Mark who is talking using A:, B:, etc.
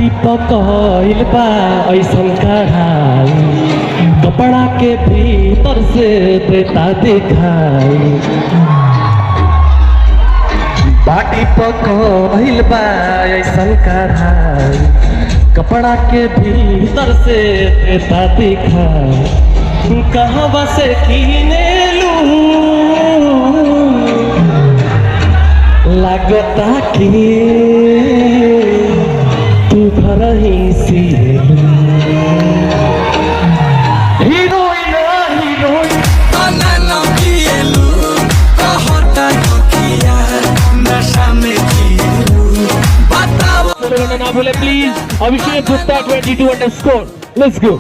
A: बाटी पकइल बा ऐसन कढ़ाई कपड़ा के भीतर से देता दिखाई बाटी पकइल बा ऐसन कढ़ाई कपड़ा के भीतर से देता दिखाई कहवा से किने लू लागता कि तू घर ही सिएलू हीरोइन हीरोइन
B: बनाना पिएलू कहता दुखिया नशा में जिएलू बताओ
A: ना भूले please Abhishek Gupta 22 underscore let's go